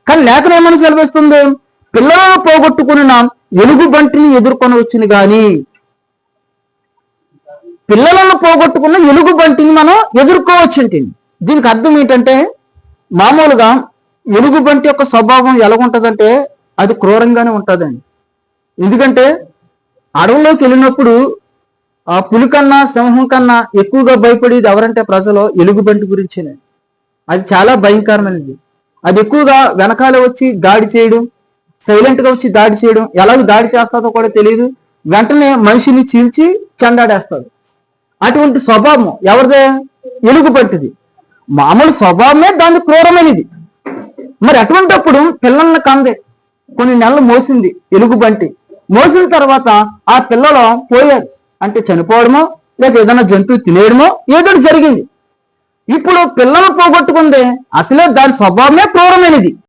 కానీ లేఖనం ఏమని సెలవిస్తుంది? పిల్లలను పోగొట్టుకున్న ఎలుగుబంటిని ఎదుర్కొనవచ్చును గాని, పిల్లలను పోగొట్టుకున్న ఎలుగుబంటిని మనం ఎదుర్కోవచ్చుంటే. దీనికి అర్థం ఏంటంటే, మామూలుగా ఎలుగుబంటి యొక్క స్వభావం ఎలాగుంటుందంటే అది క్రూరంగానే ఉంటుందండి. ఎందుకంటే అడవులోకి వెళ్ళినప్పుడు ఆ పులి కన్నా సింహం కన్నా ఎక్కువగా భయపడేది ఎవరంటే ప్రజలు ఎలుగుబంటి గురించేనే. అది చాలా భయంకరమైనది. అది ఎక్కువగా వెనకాల వచ్చి దాడి చేయడం, సైలెంట్గా వచ్చి దాడి చేయడం, ఎలాగో దాడి చేస్తుందో కూడా తెలియదు, వెంటనే మనిషిని చీల్చి చెండాడేస్తుంది. అటువంటి స్వభావం ఎవరిదే? ఎలుగుబంటిది. మామూలు స్వభావమే దాని క్రూరమైనది. మరి అటువంటిప్పుడు పిల్లల్ని కందే కొన్ని నెలలు మోసింది ఎలుగుబంటి. మోసిన తర్వాత ఆ పిల్లలు పోయారు, అంటే చనిపోవడమో లేక ఏదైనా జంతువు తినేయడమో ఏదో జరిగింది. ఇప్పుడు పిల్లలు పోగొట్టుకుంది, అసలే దాని స్వభావమే క్రూరమైనది.